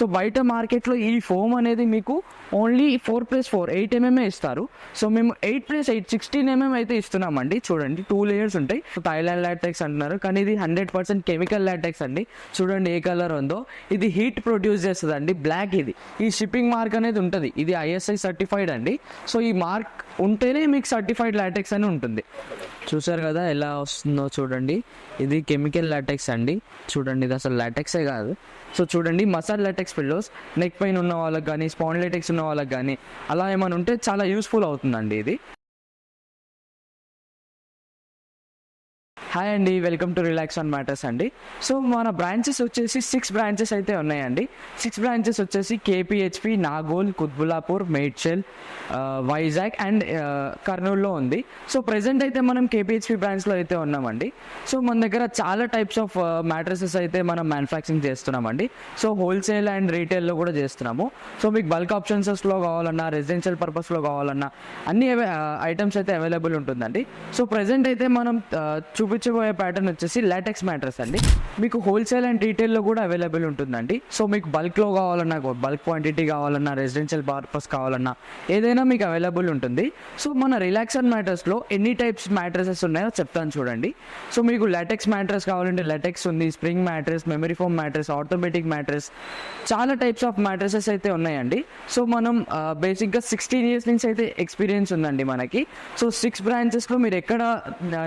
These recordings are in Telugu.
సో బయట మార్కెట్లో ఈ ఫోమ్ అనేది మీకు ఓన్లీ 4+4 8 mm ఇస్తారు. సో మేము 8+8 16 mm అయితే ఇస్తున్నామండి. చూడండి 2 లేయర్స్ ఉంటాయి. థాయిలాండ్ లాటెక్స్ అంటున్నారు కానీ ఇది 100% కెమికల్ లాటెక్స్ అండి. చూడండి ఏ కలర్ ఉందో. ఇది హీట్ ప్రొడ్యూస్ చేస్తుంది అండి. బ్లాక్ ఇది. ఈ షిప్పింగ్ మార్క్ అనేది ఉంటుంది. ఇది ISI సర్టిఫైడ్ అండి. సో ఈ మార్క్ ఉంటేనే మీకు సర్టిఫైడ్ లాటెక్స్ అని ఉంటుంది. చూసారు కదా ఎలా వస్తుందో చూడండి. ఇది కెమికల్ లాటెక్స్ అండి. చూడండి ఇది అసలు లాటెక్సే కాదు. సో చూడండి massage latex pillows neck pain ఉన్న వాళ్ళకి కానీ స్పాండిలైటిస్ ఉన్న వాళ్ళకి కానీ అలా ఏమైనా ఉంటే చాలా యూస్ఫుల్ అవుతుందండి ఇది. హాయ్ అండి, welcome to relax on matters అండి. సో మన బ్రాంచెస్ వచ్చేసి 6 బ్రాంచెస్ అయితే ఉన్నాయండి. 6 బ్రాంచెస్ వచ్చేసి KPHP, నాగోల్, కుత్బుల్లాపూర్, మేడ్చల్, వైజాగ్ అండ్ కర్నూలులో ఉంది. సో ప్రెసెంట్ అయితే మనం KPHP బ్రాంచ్లో అయితే ఉన్నామండి. సో మన దగ్గర చాలా టైప్స్ ఆఫ్ మ్యాట్రసెస్ అయితే మనం మ్యానుఫ్యాక్చరింగ్ చేస్తున్నామండి. సో హోల్సేల్ అండ్ రీటైల్లో కూడా చేస్తున్నాము. సో మీకు బల్క్ ఆప్షన్స్లో కావాలన్నా, రెసిడెన్షియల్ పర్పస్లో కావాలన్నా అన్ని ఐటమ్స్ అయితే అవైలబుల్ ఉంటుందండి. సో ప్రెసెంట్ అయితే మనం చూపించబోయే ప్యాటర్న్ వచ్చేసి లాటెక్స్ మ్యాట్రస్ అండి. మీకు హోల్సేల్ అండ్ రీటైల్లో కూడా అవైలబుల్ ఉంటుందండి. సో మీకు బల్క్లో కావాలన్నా, బల్క్ క్వాంటిటీ కావాలన్నా, రెసిడెన్షియల్ పర్పస్ కావాలన్నా ఏదైనా మీకు అవైలబుల్ ఉంటుంది. సో మన రిలాక్స్ ఆన్ మ్యాట్రస్లో ఎన్ని టైప్స్ మ్యాట్రసెస్ ఉన్నాయో చెప్తాను చూడండి. సో మీకు లాటెక్స్ మ్యాట్రస్ కావాలంటే లాటెక్స్ ఉంది, spring mattress, memory foam mattress, orthopaedic mattress, చాలా టైప్స్ ఆఫ్ మ్యాట్రసెస్ అయితే ఉన్నాయండి. సో మనం బేసిక్గా 16 years నుంచి అయితే ఎక్స్పీరియన్స్ ఉందండి మనకి. సో 6 బ్రాంచెస్లో మీరు ఎక్కడ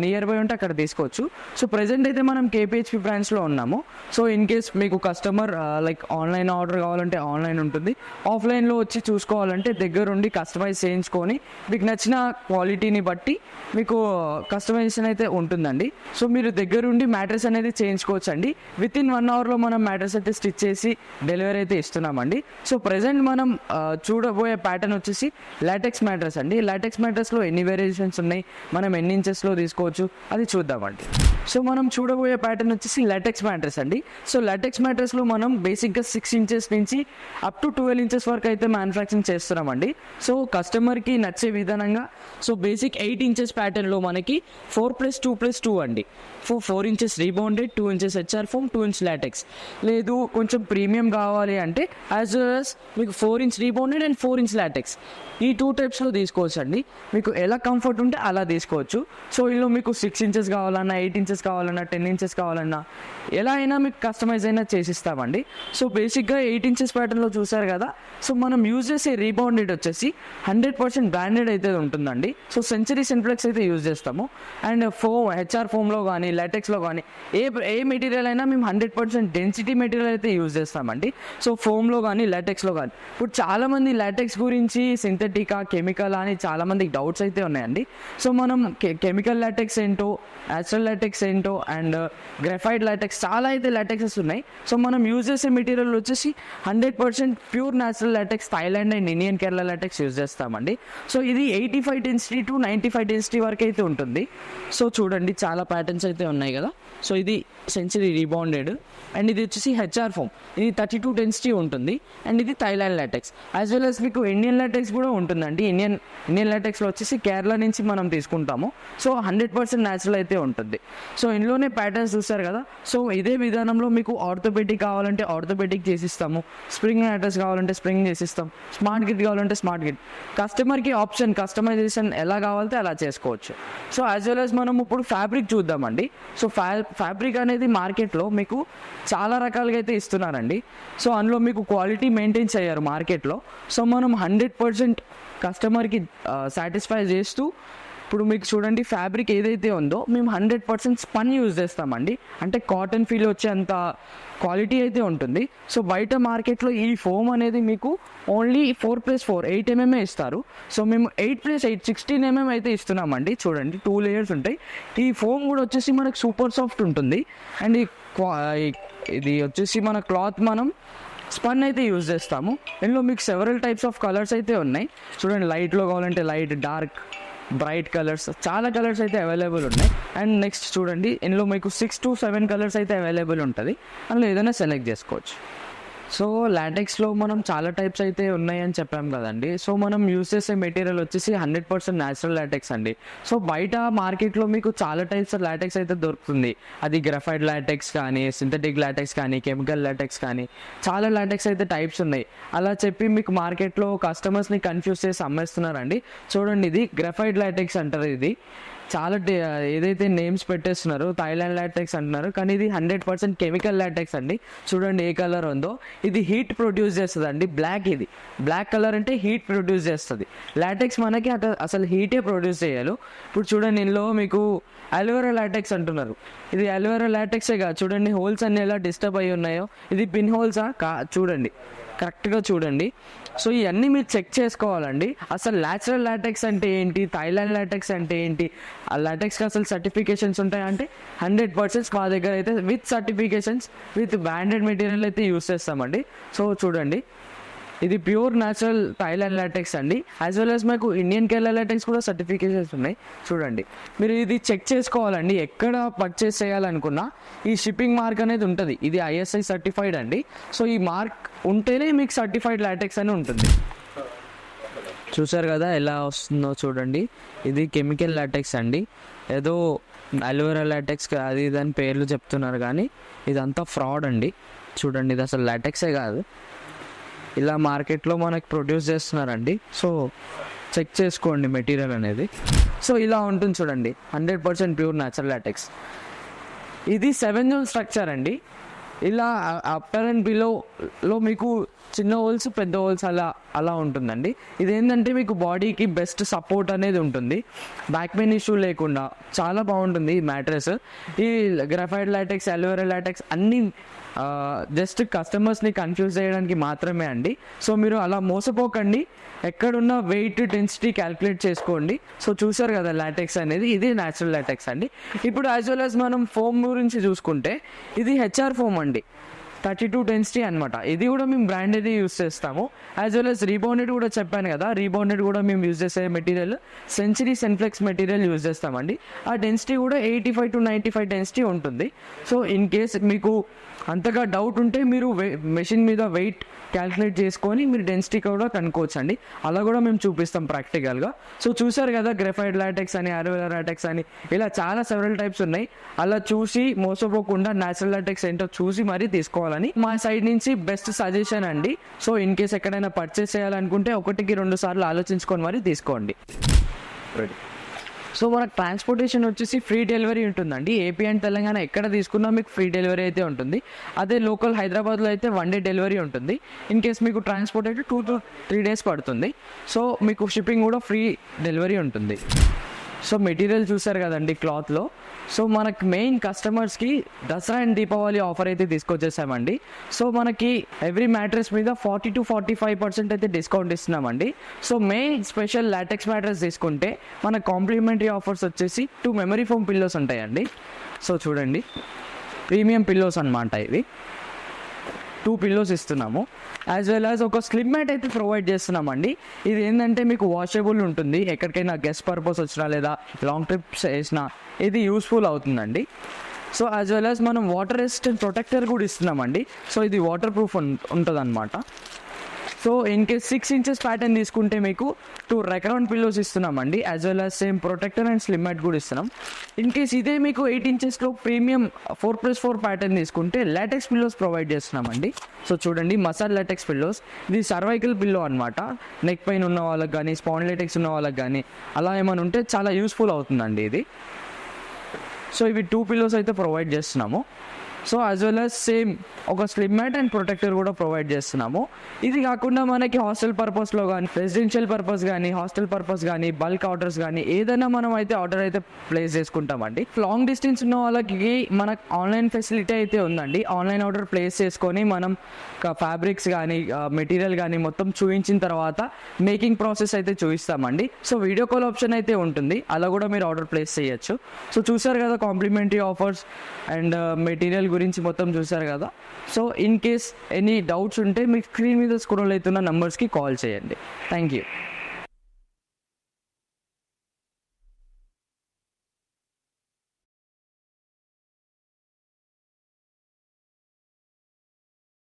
నియర్ బై ఉంటే అక్కడ తీసుకోవచ్చు. సో ప్రెసెంట్ అయితే మనం KPHP బ్రాంచ్లో ఉన్నాము. సో ఇన్ కేస్ మీకు కస్టమర్ లైక్ ఆన్లైన్ ఆర్డర్ కావాలంటే ఆన్లైన్ ఉంటుంది, ఆఫ్లైన్లో వచ్చి చూసుకోవాలంటే దగ్గరుండి కస్టమైజ్ చేయించుకొని మీకు నచ్చిన క్వాలిటీని బట్టి మీకు కస్టమైజేషన్ అయితే ఉంటుందండి. సో మీరు దగ్గరుండి మ్యాట్రెస్ అనేది చేయించుకోవచ్చు అండి. వితిన్ 1 hourలో మనం మ్యాట్రెస్ అయితే స్టిచ్ చేసి డెలివరీ అయితే ఇస్తున్నామండి. సో ప్రెసెంట్ మనం చూడబోయే ప్యాటర్న్ వచ్చేసి లాటెక్స్ మ్యాట్రెస్ అండి. లాటెక్స్ మ్యాట్రెస్లో ఎన్ని వేరియేషన్స్ ఉన్నాయి, మనం ఎన్ని ఇంచెస్లో తీసుకోవచ్చు అది చూద్దామండి. సో మనం చూడబోయే ప్యాటర్న్ వచ్చేసి లాటెక్స్ మ్యాట్రెస్ అండి. సో లాటెక్స్ మ్యాట్రెస్లో మనం బేసిక్గా 6 inches నుంచి అప్ టు 12 inches వరకు అయితే మ్యానుఫ్యాక్చరింగ్ చేస్తున్నామండి. సో కస్టమర్కి నచ్చే విధానంగా సో బేసిక్ 8 inches ప్యాటర్న్లో మనకి 4+2+2 అండి. 4 inches rebounded, 2 inches HR foam, 2 inch LaTeX. లేదు కొంచెం ప్రీమియం కావాలి అంటే యాజ్ వెల్ యాజ్ మీకు 4 inch rebounded and 4 inch LaTeX ఈ 2 typesలో తీసుకోవచ్చు అండి. మీకు ఎలా కంఫర్ట్ ఉంటే అలా తీసుకోవచ్చు. సో ఇందులో మీకు 6 inches కావాలన్నా, 8 inches కావాలన్నా, 10 inches కావాలన్నా ఎలా అయినా మీకు కస్టమైజ్ అయినా చేసిస్తామండి. సో బేసిక్గా 8 inches ప్యాటర్న్లో చూసారు కదా. సో మనం యూజ్ చేసే రీబౌండెడ్ వచ్చేసి 100% బ్రాండెడ్ అయితే ఉంటుందండి. సో సెంచరీ సింప్లెక్స్ అయితే యూజ్ చేస్తాము. అండ్ HR ఫోమ్లో కానీ లాటెక్స్లో కానీ ఏ మెటీరియల్ అయినా మేము 100% డెన్సిటీ మెటీరియల్ అయితే యూజ్ చేస్తామండి. సో ఫోమ్లో కానీ లాటెక్స్లో కానీ ఇప్పుడు చాలామంది లాటెక్స్ గురించి సింథటికా, కెమికల్ అని చాలామందికి డౌట్స్ అయితే ఉన్నాయండి. సో మనం కెమికల్ లాటెక్స్ ఏంటో, న్యాచురల్ లాటెక్స్ ఏంటో అండ్ గ్రాఫైట్ లాటెక్స్ చాలా అయితే లాటెక్సెస్ ఉన్నాయి. సో మనం యూజ్ చేసే మెటీరియల్ వచ్చేసి 100% pure natural LaTeX, Thailand and Indian Kerala LaTeX use చేస్తామండి. సో ఇది 85 density to 95 density వరకు అయితే ఉంటుంది. సో చూడండి చాలా ప్యాటర్న్స్ అయితే ఉన్నాయి కదా. సో ఇది సెంచరీ రీబౌండెడ్ అండ్ ఇది వచ్చేసి HR ఫోమ్, ఇది 32 density ఉంటుంది. అండ్ ఇది Thailand LaTeX as well as మీకు ఇండియన్ లాటెక్స్ కూడా ఉంటుందండి. ఇండియన్ లాటెక్స్లో వచ్చేసి కేరళ నుంచి మనం తీసుకుంటాము. సో 100% న్యాచురల్ అయితే ఉంటుంది. సో ఇందులోనే ప్యాటర్న్స్ చూస్తారు కదా. సో ఇదే విధానంలో మీకు ఆర్థోపెటిక్ కావాలంటే ఆర్థోపెటిక్ చేసిస్తాము, స్ప్రింగ్ మ్యాట్రెస్ కావాలంటే స్ప్రింగ్ చేసిస్తాం, స్మార్ట్ గిట్ కావాలంటే స్మార్ట్ గిట్. కస్టమర్కి ఆప్షన్ కస్టమైజేషన్ ఎలా కావాలంటే అలా చేసుకోవచ్చు. సో యాజ్ వెల్ యాజ్ మనం ఇప్పుడు ఫ్యాబ్రిక్ చూద్దామండి. సో ఫ్యాబ్రిక్ అనేది మార్కెట్లో మీకు చాలా రకాలుగా అయితే ఇస్తున్నారండి. సో అందులో మీకు క్వాలిటీ మెయింటైన్ చేయరు మార్కెట్లో. సో మనం 100% కస్టమర్కి సాటిస్ఫై చేస్తూ ఇప్పుడు మీకు చూడండి ఫ్యాబ్రిక్ ఏదైతే ఉందో మేము 100% స్పన్ యూజ్ చేస్తామండి. అంటే కాటన్ ఫీల్ వచ్చేంత క్వాలిటీ అయితే ఉంటుంది. సో బయట మార్కెట్లో ఈ ఫోమ్ అనేది మీకు ఓన్లీ 4+4 8 mm ఇస్తారు. సో మేము 8+8 16 mm అయితే ఇస్తున్నామండి. చూడండి 2 layers ఉంటాయి. ఈ ఫోమ్ కూడా వచ్చేసి మనకు సూపర్ సాఫ్ట్ ఉంటుంది. అండ్ ఇది వచ్చేసి మన క్లాత్ మనం స్పన్ అయితే యూజ్ చేస్తాము. ఇందులో మీకు సెవరల్ టైప్స్ ఆఫ్ కలర్స్ అయితే ఉన్నాయి. చూడండి లైట్లో కావాలంటే లైట్, డార్క్, బ్రైట్ కలర్స్ చాలా కలర్స్ అయితే అవైలబుల్ ఉన్నాయి. అండ్ నెక్స్ట్ చూడండి ఇందులో మీకు 6 to 7 కలర్స్ అయితే అవైలబుల్ ఉంటుంది. అందులో ఏదైనా సెలెక్ట్ చేసుకోవచ్చు. సో లాటెక్స్లో మనం చాలా టైప్స్ అయితే ఉన్నాయని చెప్పాం కదండి. సో మనం యూస్ చేసే మెటీరియల్ వచ్చేసి 100% న్యాచురల్ లాటెక్స్ అండి. సో బయట మార్కెట్లో మీకు చాలా టైప్స్ ఆఫ్ లాటెక్స్ అయితే దొరుకుతుంది. అది గ్రఫైడ్ లాటెక్స్ కానీ, సింథటిక్ లాటెక్స్ కానీ, కెమికల్ లాటెక్స్ కానీ, చాలా లాటెక్స్ అయితే టైప్స్ ఉన్నాయి. అలా చెప్పి మీకు మార్కెట్లో కస్టమర్స్ని కన్ఫ్యూజ్ చేసి అమ్మేస్తున్నారండి. చూడండి, ఇది గ్రఫైడ్ లాటెక్స్ అంటారు. ఇది చాలా ఏదైతే నేమ్స్ పెట్టేస్తున్నారో థైలాండ్ లాటెక్స్ అంటున్నారు, కానీ ఇది 100% కెమికల్ లాటెక్స్ అండి. చూడండి ఏ కలర్ ఉందో. ఇది హీట్ ప్రొడ్యూస్ చేస్తుంది అండి. ఇది బ్లాక్ కలర్ అంటే హీట్ ప్రొడ్యూస్ చేస్తుంది. లాటెక్స్ మనకి అసలు హీటే ప్రొడ్యూస్ చేయాలి. ఇప్పుడు చూడండి, ఇందులో మీకు అలోవెరా లాటెక్స్ అంటున్నారు. ఇది అలోవెరా లాటెక్సే కాదు, చూడండి హోల్స్ అన్ని ఎలా డిస్టర్బ్ అయ్యి ఉన్నాయో. ఇది పిన్ హోల్సా చూడండి, కరెక్ట్గా చూడండి. సో ఇవన్నీ మీరు చెక్ చేసుకోవాలండి. అసలు న్యాచురల్ లాటెక్స్ అంటే ఏంటి, థైలాండ్ లాటెక్స్ అంటే ఏంటి, ఆ లాటెక్స్కి అసలు సర్టిఫికేషన్స్ ఉంటాయంటే 100% మా దగ్గర అయితే with certifications, with branded material అయితే యూస్ చేస్తామండి. సో చూడండి, ఇది ప్యూర్ న్యాచురల్ థైలాండ్ లాటెక్స్ అండి. యాజ్ వెల్ యాజ్ మాకు ఇండియన్ కేరళ లాటెక్స్ కూడా సర్టిఫికేషన్స్ ఉన్నాయి. చూడండి, మీరు ఇది చెక్ చేసుకోవాలండి. ఎక్కడ పర్చేస్ చేయాలనుకున్నా ఈ షిప్పింగ్ మార్క్ అనేది ఉంటుంది. ఇది ISI సర్టిఫైడ్ అండి. సో ఈ మార్క్ ఉంటేనే మీకు సర్టిఫైడ్ లాటెక్స్ అని ఉంటుంది. చూసారు కదా ఎలా వస్తుందో చూడండి. ఇది కెమికల్ లాటెక్స్ అండి. ఏదో అలోవెరా లాటెక్స్ అది దాని పేర్లు చెప్తున్నారు, కానీ ఇదంతా ఫ్రాడ్ అండి. చూడండి, ఇది అసలు లాటెక్సే కాదు. ఇలా మార్కెట్లో మనకి ప్రొడ్యూస్ చేస్తున్నారండి. సో చెక్ చేసుకోండి మెటీరియల్ అనేది. సో ఇలా ఉంటుంది చూడండి, 100% ప్యూర్ న్యాచురల్ లాటెక్స్. ఇది 7 జోన్ స్ట్రక్చర్ అండి. ఇలా అప్పర్ అండ్ బిలోలో మీకు చిన్న హోల్స్, పెద్ద హోల్స్ అలా ఉంటుందండి. ఇదేంటంటే మీకు బాడీకి బెస్ట్ సపోర్ట్ అనేది ఉంటుంది. బ్యాక్ పెయిన్ ఇష్యూ లేకుండా చాలా బాగుంటుంది ఈ మ్యాట్రెస్. ఈ గ్రఫైడ్ లాటెక్స్, అలోవెరా లాటెక్స్ అన్నీ జస్ట్ కస్టమర్స్ని కన్ఫ్యూజ్ చేయడానికి మాత్రమే అండి. సో మీరు అలా మోసపోకండి. ఎక్కడున్న వెయిట్, డెన్సిటీ క్యాల్కులేట్ చేసుకోండి. సో చూసారు కదా లాటెక్స్ అనేది, ఇది న్యాచురల్ లాటెక్స్ అండి. ఇప్పుడు యాజ్ వెల్ యాజ్ మనం ఫోమ్ గురించి చూసుకుంటే, ఇది HR ఫోమ్ అండి, 32 డెన్సిటీ అనమాట. ఇది కూడా మేము బ్రాండెడ్ యూస్ చేస్తాము. యాజ్ వెల్ యాజ్ రీబౌండెడ్ కూడా చెప్పాను కదా, రీబౌండెడ్ కూడా మేము యూజ్ చేసే మెటీరియల్ సెంచరీ సెన్ఫ్లెక్స్ మెటీరియల్ యూజ్ చేస్తామండి. ఆ డెన్సిటీ కూడా 85 to 95 డెన్సిటీ ఉంటుంది. సో ఇన్ కేస్ మీకు అంతగా డౌట్ ఉంటే మీరు మెషిన్ మీద వెయిట్ క్యాల్కులేట్ చేసుకొని మీరు డెన్సిటీ కూడా కనుక్కోవచ్చు అండి. అలా కూడా మేము చూపిస్తాం ప్రాక్టికల్గా. సో చూసారు కదా, గ్రఫైడ్ లాటెక్స్ అని, అలోవెరా లాటెక్స్ అని, ఇలా చాలా సెవెరల్ టైప్స్ ఉన్నాయి. అలా చూసి మోసపోకుండా న్యాచురల్ లాటెక్స్ ఏంటో చూసి మరీ తీసుకోవాలని మా సైడ్ నుంచి బెస్ట్ సజెషన్ అండి. సో ఇన్ కేస్ ఎక్కడైనా పర్చేస్ చేయాలనుకుంటే 1-2 సార్లు ఆలోచించుకొని మరీ తీసుకోండి. సో మనకు ట్రాన్స్పోర్టేషన్ వచ్చేసి ఫ్రీ డెలివరీ ఉంటుందండి. ఏపీ అండ్ తెలంగాణ ఎక్కడ తీసుకున్నా మీకు ఫ్రీ డెలివరీ అయితే ఉంటుంది. అదే లోకల్ హైదరాబాద్లో అయితే 1 డే డెలివరీ ఉంటుంది. ఇన్ కేస్ మీకు ట్రాన్స్పోర్ట్ అయితే 2 to 3 days పడుతుంది. సో మీకు షిప్పింగ్ కూడా ఫ్రీ డెలివరీ ఉంటుంది. సో మెటీరియల్ చూసారు కదండి క్లాత్లో. సో మనకి మెయిన్ కస్టమర్స్కి దసరా అండ్ దీపావళి ఆఫర్ అయితే తీసుకొచ్చేసామండి. సో మనకి ఎవ్రీ మ్యాట్రెస్ మీద 40 to 45% అయితే డిస్కౌంట్ ఇస్తున్నామండి. So main special latex mattress తీసుకుంటే మన కాంప్లిమెంటరీ ఆఫర్స్ వచ్చేసి 2 మెమరీ ఫోమ్ పిల్లోస్ ఉంటాయండి. సో చూడండి, ప్రీమియం పిల్లోస్ అనమాట. ఇవి 2 పిల్లోస్ ఇస్తున్నాము. యాజ్ వెల్ యాజ్ ఒక స్లిమ్ మ్యాట్ అయితే ప్రొవైడ్ చేస్తున్నామండి. ఇది ఏంటంటే మీకు వాషబుల్ ఉంటుంది. ఎక్కడికైనా గెస్ట్ పర్పస్ వచ్చినా లేదా లాంగ్ ట్రిప్స్ వేసినా ఇది యూస్ఫుల్ అవుతుందండి. సో యాజ్ వెల్ యాజ్ మనం వాటర్ రెసిస్టెంట్ ప్రొటెక్టర్ కూడా ఇస్తున్నామండి. సో ఇది వాటర్ ప్రూఫ్ ఉంటుంది అనమాట. So in case 6 inches pattern తీసుకుంటే మీకు 2 రెకరౌండ్ పిల్లోస్ ఇస్తున్నామండి. As well as same protector and slim mat కూడా ఇస్తున్నాం. ఇన్ కేస్ ఇదే మీకు 8 inchesలో ప్రీమియం 4+4 ప్యాటర్న్ తీసుకుంటే లాటెక్స్ పిల్లోస్ ప్రొవైడ్ చేస్తున్నామండి. సో చూడండి, మసాజ్ లాటెక్స్ పిల్లోస్. ఇది సర్వైకల్ పిల్లో అనమాట. నెక్ పెయిన్ ఉన్న వాళ్ళకి కానీ, స్పాండిలైటిస్ ఉన్న వాళ్ళకి కానీ అలా ఏమైనా ఉంటే చాలా యూస్ఫుల్ అవుతుందండి ఇది. సో ఇవి 2 పిల్లోస్ అయితే ప్రొవైడ్ చేస్తున్నాము. So as well as same ఒక స్లిమ్ మ్యాట్ అండ్ ప్రొటెక్టర్ కూడా ప్రొవైడ్ చేస్తున్నాము. ఇది కాకుండా మనకి హాస్టల్ పర్పస్లో కానీ, రెసిడెన్షియల్ పర్పస్ కానీ, హాస్టల్ పర్పస్ కానీ, బల్క్ ఆర్డర్స్ కానీ ఏదైనా మనం అయితే ఆర్డర్ అయితే ప్లేస్ చేసుకుంటామండి. లాంగ్ డిస్టెన్స్ ఉన్న వాళ్ళకి మనకు ఆన్లైన్ ఫెసిలిటీ అయితే ఉందండి. ఆన్లైన్ ఆర్డర్ ప్లేస్ చేసుకొని మనం ఫ్యాబ్రిక్స్ కానీ, మెటీరియల్ కానీ మొత్తం చూపించిన తర్వాత మేకింగ్ ప్రాసెస్ అయితే చూపిస్తామండి. సో వీడియో కాల్ ఆప్షన్ అయితే ఉంటుంది, అలా కూడా మీరు ఆర్డర్ ప్లేస్ చేయొచ్చు. సో చూసారు కదా కాంప్లిమెంటరీ ఆఫర్స్ అండ్ మెటీరియల్ గురించి మొత్తం చూసారు కదా. So in case any doubts ఉంటే మీకు స్క్రీన్ మీద స్క్రోల్ అవుతున్న నెంబర్స్కి కాల్ చేయండి. Thank you.